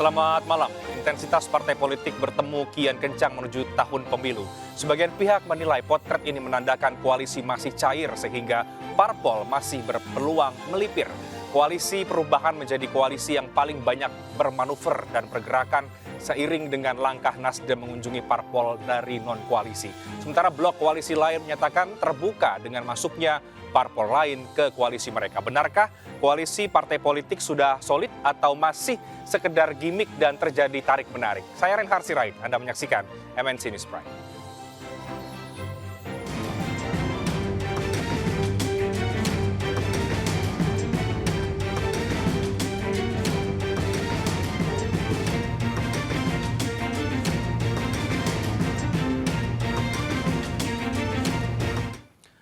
Selamat malam. Intensitas partai politik bertemu kian kencang menuju tahun pemilu. Sebagian pihak menilai potret ini menandakan koalisi masih cair sehingga parpol masih berpeluang melipir. Koalisi perubahan menjadi koalisi yang paling banyak bermanuver dan pergerakan seiring dengan langkah Nasdem mengunjungi parpol dari non-koalisi. Sementara blok koalisi lain menyatakan terbuka dengan masuknya parpol lain ke koalisi mereka. Benarkah koalisi partai politik sudah solid atau masih sekedar gimmick dan terjadi tarik-menarik? Saya Reinhard Sirait, Anda menyaksikan MNC News Prime.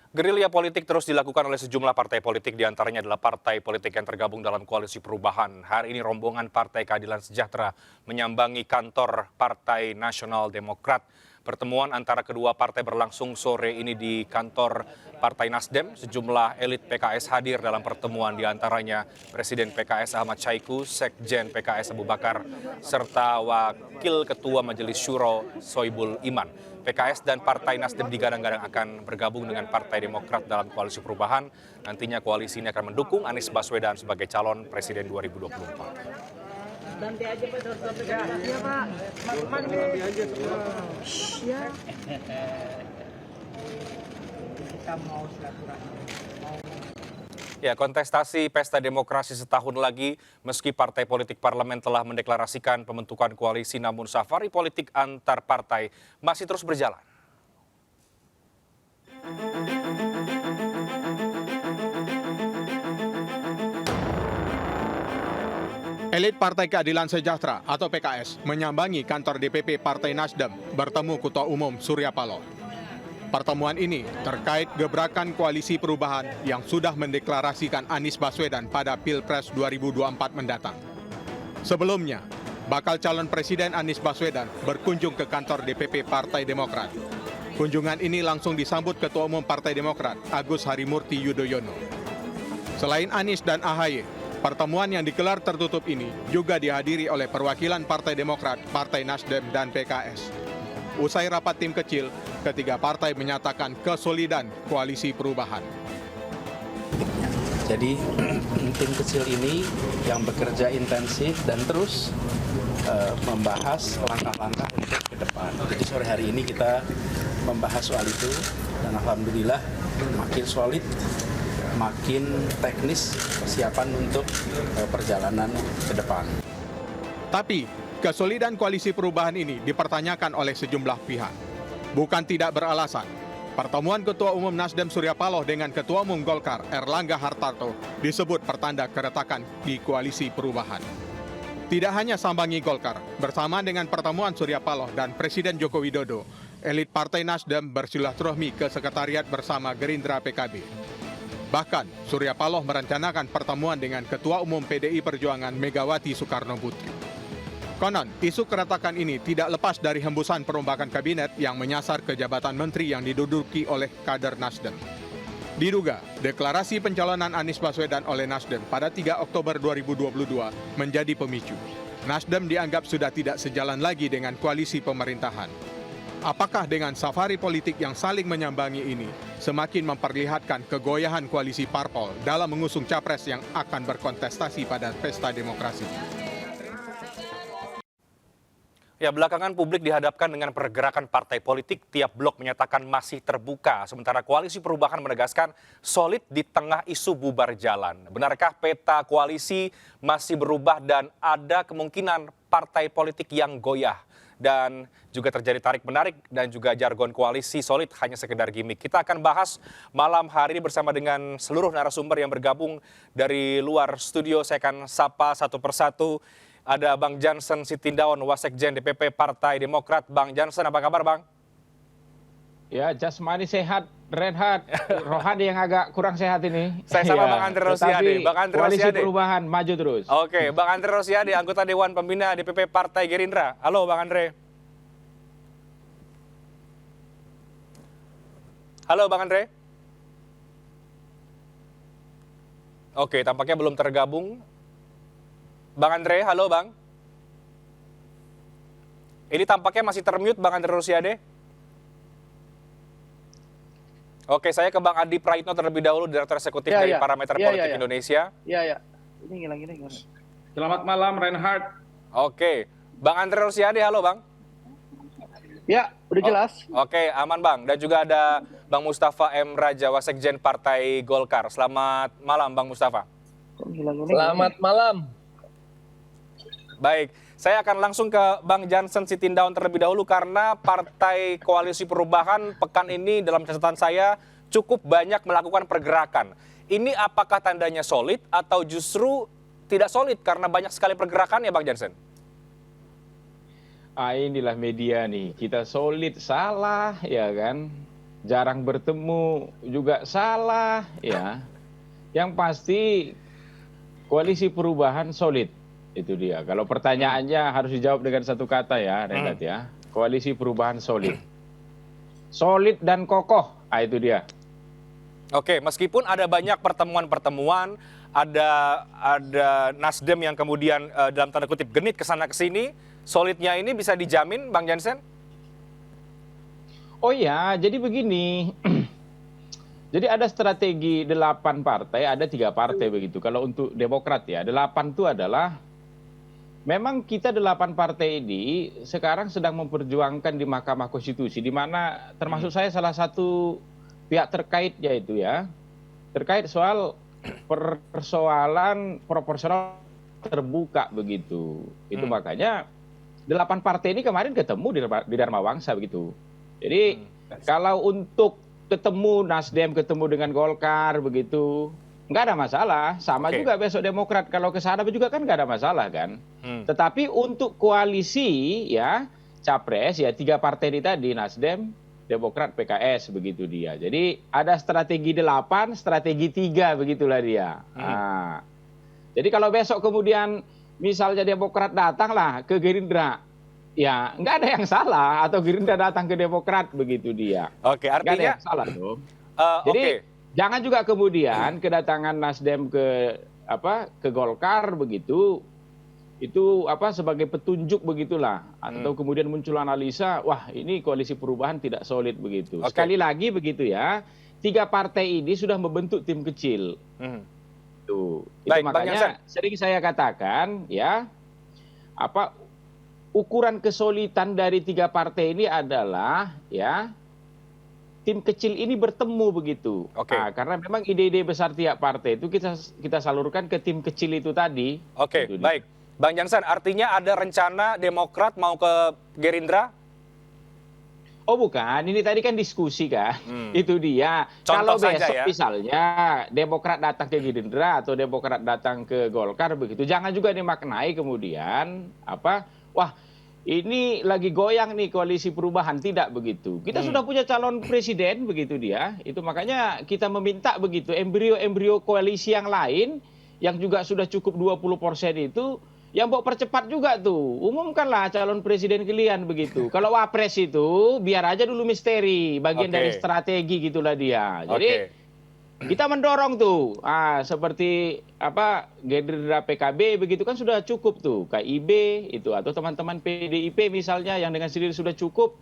Gerilya politik terus dilakukan oleh sejumlah partai politik, diantaranya adalah partai politik yang tergabung dalam koalisi perubahan. Hari ini rombongan Partai Keadilan Sejahtera menyambangi kantor Partai Nasional Demokrat. Pertemuan antara kedua partai berlangsung sore ini di kantor Partai Nasdem. Sejumlah elit PKS hadir dalam pertemuan, diantaranya Presiden PKS Ahmad Syahiku, Sekjen PKS Abu Bakar, serta Wakil Ketua Majelis Syuro Soebul Iman. PKS dan Partai Nasdem digadang-gadang akan bergabung dengan Partai Demokrat dalam koalisi perubahan. Nantinya koalisi ini akan mendukung Anies Baswedan sebagai calon Presiden 2024. Nanti aja Pak, ya Pak. Nanti aja. Ya. Kita mau silaturahmi. Ya, kontestasi pesta demokrasi setahun lagi, meski partai politik parlemen telah mendeklarasikan pembentukan koalisi, namun safari politik antar partai masih terus berjalan. Elit Partai Keadilan Sejahtera atau PKS menyambangi kantor DPP Partai Nasdem bertemu Ketua Umum Surya Paloh. Pertemuan ini terkait gebrakan koalisi perubahan yang sudah mendeklarasikan Anies Baswedan pada Pilpres 2024 mendatang. Sebelumnya, bakal calon Presiden Anies Baswedan berkunjung ke kantor DPP Partai Demokrat. Kunjungan ini langsung disambut Ketua Umum Partai Demokrat, Agus Harimurti Yudhoyono. Selain Anies dan AHY, pertemuan yang digelar tertutup ini juga dihadiri oleh perwakilan Partai Demokrat, Partai Nasdem, dan PKS. Usai rapat tim kecil, ketiga partai menyatakan kesolidan koalisi perubahan. Jadi tim kecil ini yang bekerja intensif dan terus membahas langkah-langkah untuk ke depan. Jadi sore hari ini kita membahas soal itu dan alhamdulillah makin solid, makin teknis persiapan untuk perjalanan ke depan. Tapi kesolidan koalisi perubahan ini dipertanyakan oleh sejumlah pihak. Bukan tidak beralasan, pertemuan Ketua Umum Nasdem Surya Paloh dengan Ketua Umum Golkar Erlangga Hartarto disebut pertanda keretakan di koalisi perubahan. Tidak hanya sambangi Golkar, bersamaan dengan pertemuan Surya Paloh dan Presiden Joko Widodo, elit Partai Nasdem bersilaturahmi ke sekretariat bersama Gerindra PKB. Bahkan, Surya Paloh merencanakan pertemuan dengan Ketua Umum PDI Perjuangan Megawati Soekarno Putri. Konon, isu keretakan ini tidak lepas dari hembusan perombakan kabinet yang menyasar ke jabatan menteri yang diduduki oleh kader Nasdem. Diduga, deklarasi pencalonan Anies Baswedan oleh Nasdem pada 3 Oktober 2022 menjadi pemicu. Nasdem dianggap sudah tidak sejalan lagi dengan koalisi pemerintahan. Apakah dengan safari politik yang saling menyambangi ini semakin memperlihatkan kegoyahan koalisi parpol dalam mengusung capres yang akan berkontestasi pada pesta demokrasi? Ya, belakangan publik dihadapkan dengan pergerakan partai politik. Tiap blok menyatakan masih terbuka, sementara koalisi perubahan menegaskan solid di tengah isu bubar jalan. Benarkah peta koalisi masih berubah dan ada kemungkinan partai politik yang goyah? Dan juga terjadi tarik-menarik dan juga jargon koalisi solid hanya sekedar gimmick. Kita akan bahas malam hari ini bersama dengan seluruh narasumber yang bergabung dari luar studio. Saya akan sapa satu persatu. Ada Bang Jansen Sitindaun, Wasekjen DPP Partai Demokrat. Bang Jansen, apa kabar Bang? Ya, jasmani sehat, Reinhard. Rohani yang agak kurang sehat ini. Saya sama Ya, Bang Andre Rosiade. Bang Andre koalisi Rosiade. perubahan maju terus. Oke, Bang Andre Rosiade, anggota Dewan Pembina DPP Partai Gerindra. Halo Bang Andre. Halo Bang Andre. Oke, tampaknya belum tergabung. Bang Andre, halo Bang. Ini tampaknya masih termute Bang Andre Rosiade. Oke, saya ke Bang Adi Praitno terlebih dahulu, Direktur Eksekutif dari Parameter Politik Indonesia. Iya. Ini ngilang. Selamat malam Reinhard. Oke, Bang Andre Rosiade, halo Bang. Ya, udah jelas. Oke, aman Bang. Dan juga ada Bang Mustafa M. Raja, Wasekjen Partai Golkar. Selamat malam Bang Mustafa. Selamat malam. Baik, saya akan langsung ke Bang Jansen Sitindaun terlebih dahulu karena Partai Koalisi Perubahan pekan ini dalam catatan saya cukup banyak melakukan pergerakan. Ini apakah tandanya solid atau justru tidak solid karena banyak sekali pergerakan ya Bang Jansen? Inilah media nih, kita solid salah ya kan, jarang bertemu juga salah ya. Yang pasti Koalisi Perubahan solid, itu dia. Kalau pertanyaannya harus dijawab dengan satu kata ya Renat ya, Koalisi Perubahan solid. Solid dan kokoh, itu dia. Oke, meskipun ada banyak pertemuan-pertemuan, ada Nasdem yang kemudian dalam tanda kutip genit kesana kesini, solidnya ini bisa dijamin Bang Jansen? Oh ya, jadi begini. Jadi ada strategi 8 partai, ada 3 partai begitu. Kalau untuk Demokrat ya, 8 itu adalah memang kita 8 partai ini sekarang sedang memperjuangkan di Mahkamah Konstitusi, di mana termasuk saya salah satu pihak terkait yaitu ya, terkait soal persoalan proporsional terbuka begitu. Itu makanya 8 partai ini kemarin ketemu di Dharma Wangsa begitu. Jadi kalau untuk ketemu Nasdem, ketemu dengan Golkar begitu, nggak ada masalah. Sama juga besok Demokrat kalau ke sana juga kan nggak ada masalah kan. Tetapi untuk koalisi ya capres ya 3 partai ini tadi, Nasdem, Demokrat, PKS begitu dia. Jadi ada strategi 8, strategi 3 begitulah dia. Nah, jadi kalau besok kemudian misalnya Demokrat datanglah ke Gerindra, ya nggak ada yang salah, atau Gerindra datang ke Demokrat begitu dia. Oke, Nggak ada artinya yang salah dong. Jadi jangan juga kemudian kedatangan Nasdem ke Golkar begitu itu sebagai petunjuk begitulah, atau kemudian muncul analisa, wah ini Koalisi Perubahan tidak solid begitu. Sekali lagi begitu ya, 3 partai ini sudah membentuk tim kecil. Itu makanya sering saya katakan ya, ukuran kesolidan dari 3 partai ini adalah ya tim kecil ini bertemu begitu. Nah, karena memang ide-ide besar tiap partai itu kita salurkan ke tim kecil itu tadi. Oke, baik. Bang Jansen, artinya ada rencana Demokrat mau ke Gerindra? Oh bukan, ini tadi kan diskusi kan. Itu dia. Contoh kalau besok saja ya. Misalnya Demokrat datang ke Gerindra atau Demokrat datang ke Golkar begitu, jangan juga dimaknai kemudian wah ini lagi goyang nih Koalisi Perubahan, tidak begitu. Kita sudah punya calon presiden begitu dia. Itu makanya kita meminta begitu embrio-embrio koalisi yang lain yang juga sudah cukup 20% itu, yang mau percepat juga tuh, umumkanlah calon presiden kalian begitu. Kalau wapres itu biar aja dulu misteri, bagian dari strategi gitulah dia. Jadi kita mendorong tuh, seperti Gerindra, PKB begitu kan sudah cukup tuh, KIB itu atau teman-teman PDIP misalnya yang dengan sendiri sudah cukup.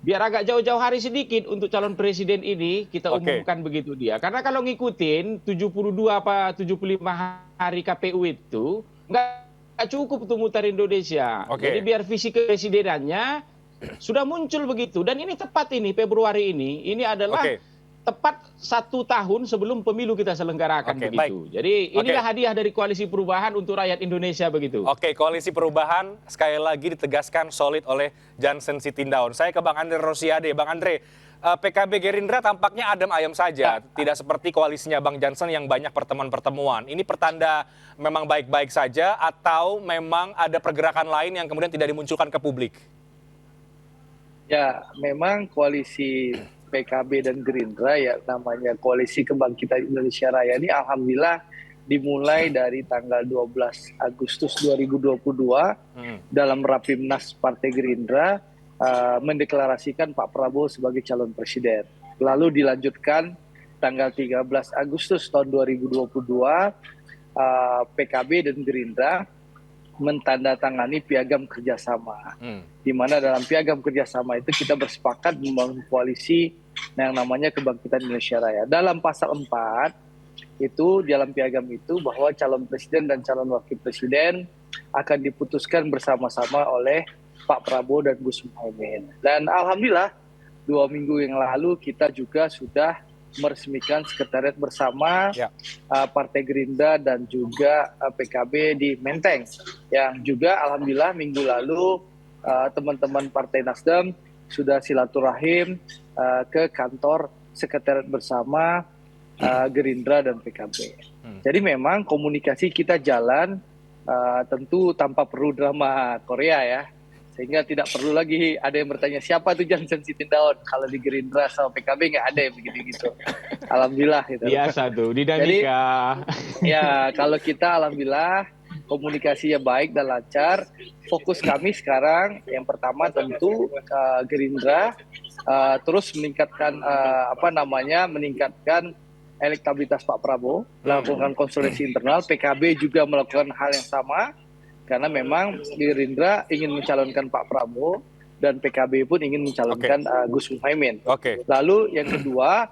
Biar agak jauh-jauh hari sedikit untuk calon presiden ini kita umumkan begitu dia. Karena kalau ngikutin 72 75 hari KPU itu nggak cukup tuh mutar Indonesia. Jadi biar visi kepresidenannya sudah muncul begitu. Dan ini tepat ini Februari ini adalah tepat 1 tahun sebelum pemilu kita selenggarakan begitu. Baik. Jadi inilah hadiah dari Koalisi Perubahan untuk rakyat Indonesia begitu. Oke, Koalisi Perubahan sekali lagi ditegaskan solid oleh Jansen Sitindaun. Saya ke Bang Andre Rosiade. Bang Andre, PKB Gerindra tampaknya adem ayem saja, tidak seperti koalisinya Bang Jansen yang banyak pertemuan-pertemuan. Ini pertanda memang baik-baik saja atau memang ada pergerakan lain yang kemudian tidak dimunculkan ke publik? Ya, memang koalisi PKB dan Gerindra ya namanya Koalisi Kebangkitan Indonesia Raya ini alhamdulillah dimulai dari tanggal 12 Agustus 2022 dalam Rapimnas Partai Gerindra mendeklarasikan Pak Prabowo sebagai calon presiden. Lalu dilanjutkan tanggal 13 Agustus tahun 2022 PKB dan Gerindra mentandatangani piagam kerjasama. Di mana dalam piagam kerjasama itu kita bersepakat membangun koalisi yang namanya Kebangkitan Indonesia Raya. Dalam pasal 4 itu di dalam piagam itu bahwa calon presiden dan calon wakil presiden akan diputuskan bersama-sama oleh Pak Prabowo dan Gus Muhaimin. Dan alhamdulillah 2 minggu yang lalu kita juga sudah meresmikan sekretariat bersama Partai Gerindra dan juga PKB di Menteng. Yang juga alhamdulillah minggu lalu teman-teman Partai Nasdem sudah silaturahim ke kantor sekretariat bersama Gerindra dan PKB. Jadi memang komunikasi kita jalan tentu tanpa perlu drama Korea ya. Sehingga tidak perlu lagi ada yang bertanya siapa tuh Johnson Sitindaun. Kalau di Gerindra sama PKB nggak ada yang begitu-gitu. Alhamdulillah. Gitu. Biasa tuh, dinamika. Jadi, ya kalau kita alhamdulillah komunikasinya baik dan lancar. Fokus kami sekarang yang pertama tentu Gerindra terus meningkatkan meningkatkan elektabilitas Pak Prabowo, melakukan konsolidasi internal. PKB juga melakukan hal yang sama. Karena memang Gerindra ingin mencalonkan Pak Prabowo dan PKB pun ingin mencalonkan Gus Muhaimin. Lalu yang kedua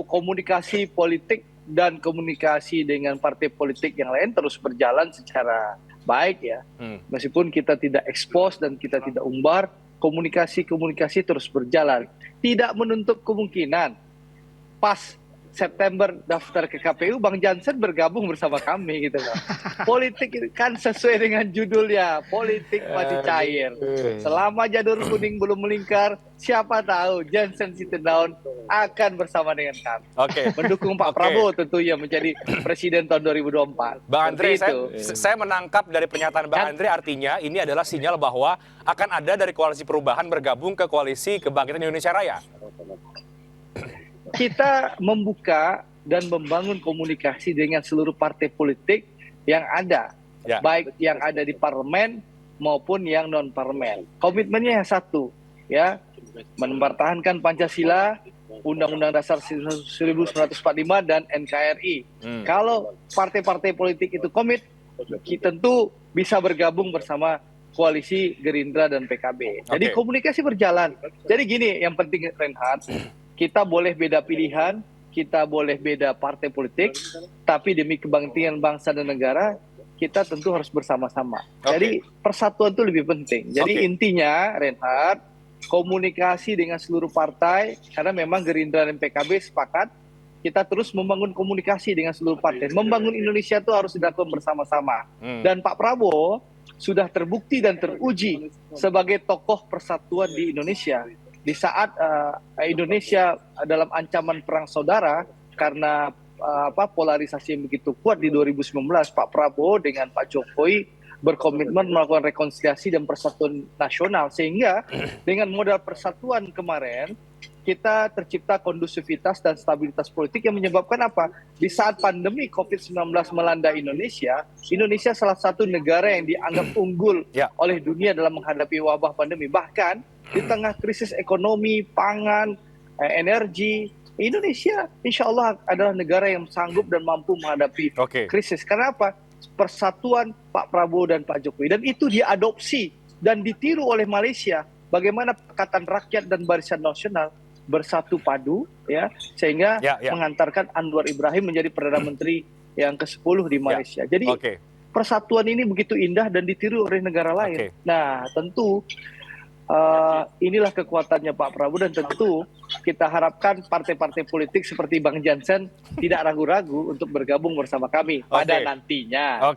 komunikasi politik dan komunikasi dengan partai politik yang lain terus berjalan secara baik ya. Meskipun kita tidak expose dan kita tidak umbar, komunikasi terus berjalan. Tidak menutup kemungkinan pas September daftar ke KPU, Bang Jansen bergabung bersama kami gitu loh. Politik kan sesuai dengan judulnya, politik masih cair. Selama janur kuning belum melingkar, siapa tahu Johnson Sitindaun akan bersama dengan kami. Mendukung Pak Prabowo tentunya menjadi presiden tahun 2024. Bang Andre, saya menangkap dari pernyataan Bang Andre artinya ini adalah sinyal bahwa akan ada dari koalisi perubahan bergabung ke koalisi Kebangkitan Indonesia Raya. Kita membuka dan membangun komunikasi dengan seluruh partai politik yang ada, baik yang ada di parlemen maupun yang non parlemen. Komitmennya yang satu, ya, mempertahankan Pancasila, Undang-Undang Dasar 1945 dan NKRI. Kalau partai-partai politik itu komit, kita tentu bisa bergabung bersama koalisi Gerindra dan PKB. Jadi komunikasi berjalan. Jadi gini, yang penting Reinhardt. Kita boleh beda pilihan, kita boleh beda partai politik, tapi demi kebangkitan bangsa dan negara, kita tentu harus bersama-sama. Jadi persatuan itu lebih penting. Jadi intinya, Reinhardt, komunikasi dengan seluruh partai, karena memang Gerindra dan PKB sepakat, kita terus membangun komunikasi dengan seluruh partai. Membangun Indonesia itu harus dilakukan bersama-sama. Dan Pak Prabowo sudah terbukti dan teruji sebagai tokoh persatuan di Indonesia. Di saat Indonesia dalam ancaman perang saudara karena polarisasi yang begitu kuat di 2019, Pak Prabowo dengan Pak Jokowi berkomitmen melakukan rekonsiliasi dan persatuan nasional, sehingga dengan modal persatuan kemarin kita tercipta kondusivitas dan stabilitas politik yang menyebabkan apa? Di saat pandemi COVID-19 melanda Indonesia, Indonesia salah satu negara yang dianggap unggul oleh dunia dalam menghadapi wabah pandemi. Bahkan di tengah krisis ekonomi, pangan, energi, Indonesia insya Allah adalah negara yang sanggup dan mampu menghadapi krisis. Karena apa? Persatuan Pak Prabowo dan Pak Jokowi. Dan itu diadopsi dan ditiru oleh Malaysia. Bagaimana Pakatan Rakyat dan Barisan Nasional bersatu padu, ya, sehingga mengantarkan Anwar Ibrahim menjadi Perdana Menteri yang ke-10 di Malaysia. Jadi persatuan ini begitu indah dan ditiru oleh negara lain. Nah, tentu inilah kekuatannya Pak Prabowo, dan tentu kita harapkan partai-partai politik seperti Bang Jansen tidak ragu-ragu untuk bergabung bersama kami pada nantinya.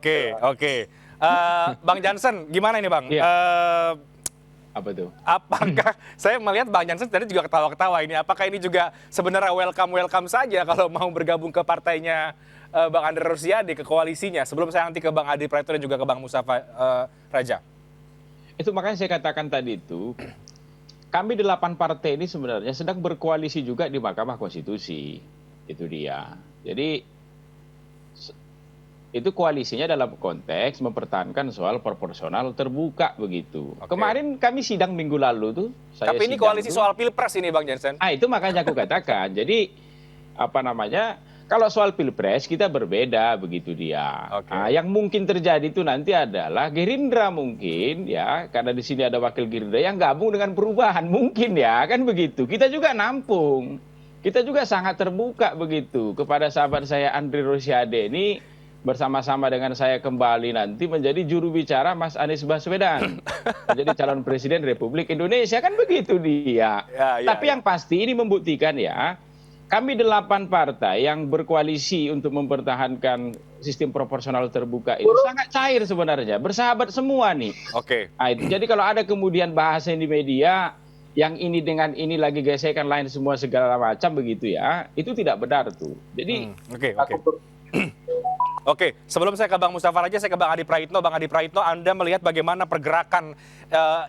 Bang Jansen, gimana ini Bang? Apa tuh? Apakah saya melihat Bang Jansen tadi juga ketawa-ketawa ini? Apakah ini juga sebenarnya welcome saja kalau mau bergabung ke partainya Bang Andre Rosiade, ke koalisinya? Sebelum saya nanti ke Bang Adi Praetno dan juga ke Bang Mustafa Raja. Itu makanya saya katakan tadi itu, kami 8 partai ini sebenarnya sedang berkoalisi juga di Mahkamah Konstitusi. Itu dia. Jadi itu koalisinya dalam konteks mempertahankan soal proporsional terbuka begitu. Kemarin kami sidang minggu lalu tuh. Tapi ini koalisi soal pilpres ini Bang Jansen. Itu makanya aku katakan. Jadi Kalau soal pilpres kita berbeda begitu dia. Oke. Nah, yang mungkin terjadi itu nanti adalah Gerindra mungkin ya, karena di sini ada wakil Gerindra yang gabung dengan perubahan mungkin ya, kan begitu. Kita juga nampung, kita juga sangat terbuka begitu kepada sahabat saya Andri Rosiade ini bersama-sama dengan saya kembali nanti menjadi juru bicara Mas Anies Baswedan, menjadi calon presiden Republik Indonesia, kan begitu dia. Tapi yang pasti ini membuktikan ya. Kami 8 partai yang berkoalisi untuk mempertahankan sistem proporsional terbuka itu sangat cair sebenarnya, bersahabat semua nih. Oke. Nah, itu. Jadi kalau ada kemudian bahasa di media yang ini dengan ini lagi gesekan lain semua segala macam begitu ya, itu tidak benar tuh. Jadi Oke, sebelum saya ke Bang Mustafa Raja, saya ke Bang Adi Praitno. Bang Adi Praitno, Anda melihat bagaimana pergerakan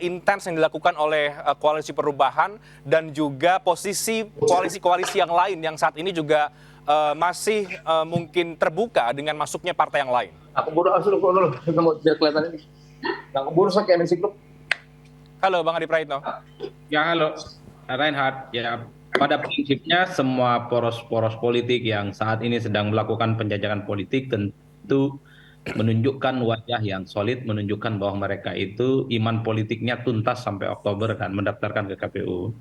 intens yang dilakukan oleh koalisi perubahan dan juga posisi koalisi-koalisi yang lain yang saat ini juga masih mungkin terbuka dengan masuknya partai yang lain? Aku buru asal dulu, biar kelihatan ini. Aku buru sakit MNC Group. Halo, Bang Adi Praitno. Ya, halo, Reinhard. Ya, pada prinsipnya semua poros-poros politik yang saat ini sedang melakukan penjajakan politik tentu menunjukkan wajah yang solid, menunjukkan bahwa mereka itu iman politiknya tuntas sampai Oktober dan mendaftarkan ke KPU.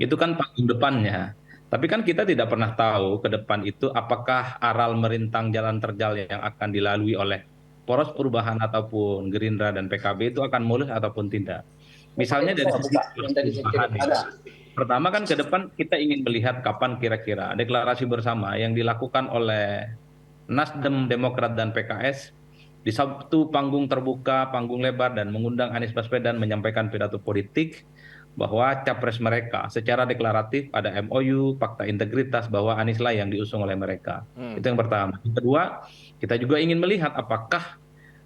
Itu kan panggung depannya. Tapi kan kita tidak pernah tahu ke depan itu apakah aral merintang jalan terjal yang akan dilalui oleh poros perubahan ataupun Gerindra dan PKB itu akan mulus ataupun tidak. Misalnya dari sisi perubahan. Pertama kan ke depan kita ingin melihat kapan kira-kira deklarasi bersama yang dilakukan oleh Nasdem, Demokrat, dan PKS di satu panggung terbuka, panggung lebar, dan mengundang Anies Baswedan menyampaikan pidato politik bahwa capres mereka secara deklaratif ada MOU, fakta integritas bahwa Anies lah yang diusung oleh mereka. Itu yang pertama. Yang kedua, kita juga ingin melihat apakah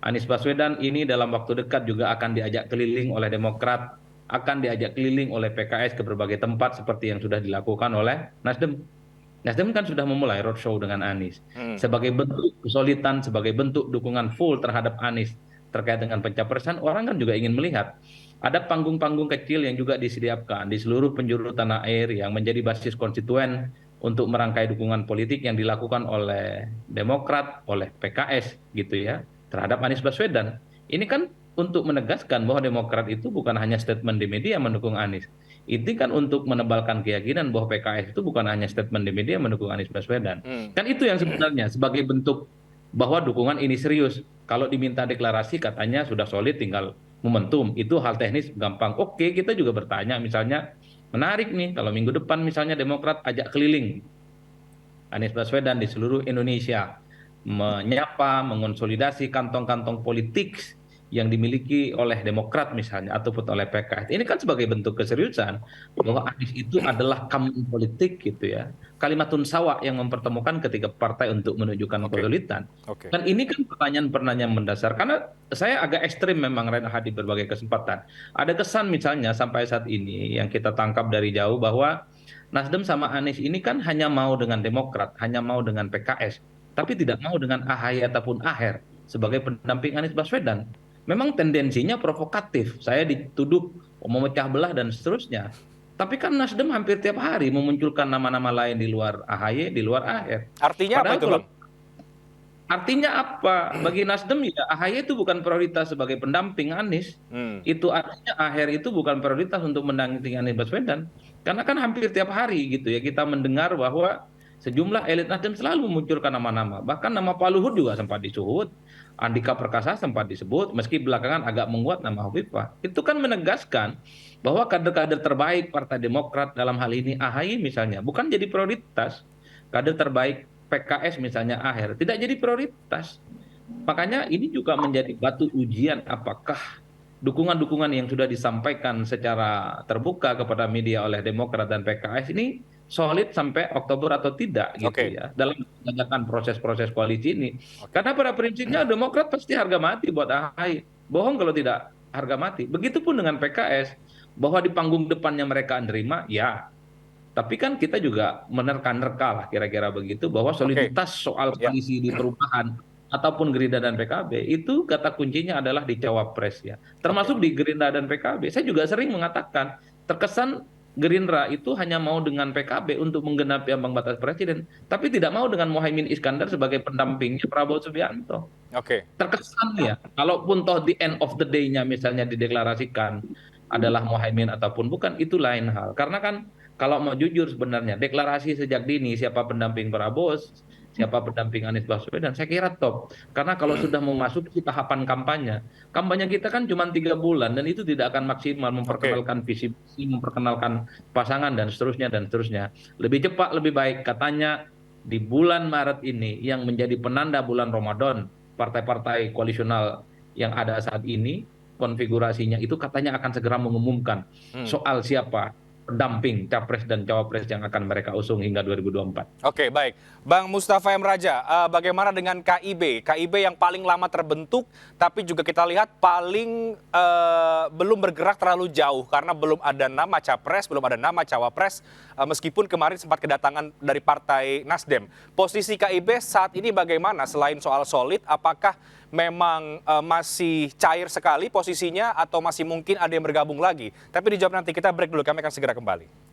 Anies Baswedan ini dalam waktu dekat juga akan diajak keliling oleh Demokrat, akan diajak keliling oleh PKS ke berbagai tempat seperti yang sudah dilakukan oleh Nasdem. Nasdem kan sudah memulai roadshow dengan Anies. Sebagai bentuk kesolidan, sebagai bentuk dukungan full terhadap Anies terkait dengan pencapresan, orang kan juga ingin melihat ada panggung-panggung kecil yang juga disediakan di seluruh penjuru tanah air yang menjadi basis konstituen untuk merangkai dukungan politik yang dilakukan oleh Demokrat, oleh PKS gitu ya, terhadap Anies Baswedan. Ini kan untuk menegaskan bahwa Demokrat itu bukan hanya statement di media mendukung Anies. Itu kan untuk menebalkan keyakinan bahwa PKS itu bukan hanya statement di media mendukung Anies Baswedan. Kan itu yang sebenarnya sebagai bentuk bahwa dukungan ini serius. Kalau diminta deklarasi katanya sudah solid tinggal momentum. Itu hal teknis gampang. Oke, kita juga bertanya misalnya menarik nih kalau minggu depan misalnya Demokrat ajak keliling Anies Baswedan di seluruh Indonesia menyapa, mengonsolidasi kantong-kantong politik yang dimiliki oleh Demokrat misalnya ataupun oleh PKS. Ini kan sebagai bentuk keseriusan bahwa Anies itu adalah kampung politik gitu ya. Kalimatun sawa yang mempertemukan ketiga partai untuk menunjukkan kesolidan. Dan ini kan pertanyaan-pertanyaan mendasar karena saya agak ekstrim memang Reinhard di berbagai kesempatan. Ada kesan misalnya sampai saat ini yang kita tangkap dari jauh bahwa Nasdem sama Anies ini kan hanya mau dengan Demokrat, hanya mau dengan PKS, tapi tidak mau dengan AHY ataupun AHER sebagai pendamping Anies Baswedan. Memang tendensinya provokatif. Saya dituduh memecah belah dan seterusnya. Tapi kan Nasdem hampir tiap hari memunculkan nama-nama lain di luar AHY, di luar AHR. Artinya apa itu, Bang? Artinya apa? Bagi Nasdem ya AHY itu bukan prioritas sebagai pendamping Anies. Itu artinya AHR itu bukan prioritas untuk mendampingi Anies Baswedan. Karena kan hampir tiap hari gitu ya kita mendengar bahwa sejumlah elit Nasdem selalu memunculkan nama-nama. Bahkan nama Pak Luhut juga sempat disebut. Andika Perkasa sempat disebut, meski belakangan agak menguat nama Hovifah. Itu kan menegaskan bahwa kader-kader terbaik Partai Demokrat dalam hal ini AHY misalnya, bukan jadi prioritas. Kader terbaik PKS misalnya AHR, tidak jadi prioritas. Makanya ini juga menjadi batu ujian apakah dukungan-dukungan yang sudah disampaikan secara terbuka kepada media oleh Demokrat dan PKS ini solid sampai Oktober atau tidak gitu ya dalam menjalankan proses-proses koalisi ini. Karena pada prinsipnya Demokrat pasti harga mati buat AHY. Bohong kalau tidak harga mati. Begitupun dengan PKS bahwa di panggung depannya mereka menerima ya. Tapi kan kita juga menerka-nerka lah kira-kira begitu bahwa soliditas soal koalisi di perubahan ataupun Gerindra dan PKB itu kata kuncinya adalah di cawapres ya. Termasuk di Gerindra dan PKB. Saya juga sering mengatakan terkesan Gerindra itu hanya mau dengan PKB untuk menggenapi ambang batas presiden, tapi tidak mau dengan Muhaimin Iskandar sebagai pendampingnya Prabowo Subianto. Oke. Terkesan ya, kalaupun toh the end of the day-nya misalnya dideklarasikan adalah Muhaimin ataupun bukan, itu lain hal. Karena kan kalau mau jujur sebenarnya, deklarasi sejak dini siapa pendamping Prabowo, siapa pendamping Anies Baswedan, saya kira top. Karena kalau sudah memasuki tahapan kampanye, kampanye kita kan cuma 3 bulan dan itu tidak akan maksimal memperkenalkan visi misi, memperkenalkan pasangan dan seterusnya dan seterusnya. Lebih cepat lebih baik, katanya di bulan Maret ini yang menjadi penanda bulan Ramadan, partai-partai koalisional yang ada saat ini konfigurasinya itu katanya akan segera mengumumkan soal siapa pendamping capres dan cawapres yang akan mereka usung hingga 2024. Oke, baik. Bang Mustafa M. Raja, bagaimana dengan KIB? KIB yang paling lama terbentuk, tapi juga kita lihat paling belum bergerak terlalu jauh karena belum ada nama capres, belum ada nama cawapres, meskipun kemarin sempat kedatangan dari Partai Nasdem. Posisi KIB saat ini bagaimana selain soal solid, apakah memang masih cair sekali posisinya atau masih mungkin ada yang bergabung lagi? Tapi dijawab nanti, kita break dulu, kami akan segera kembali.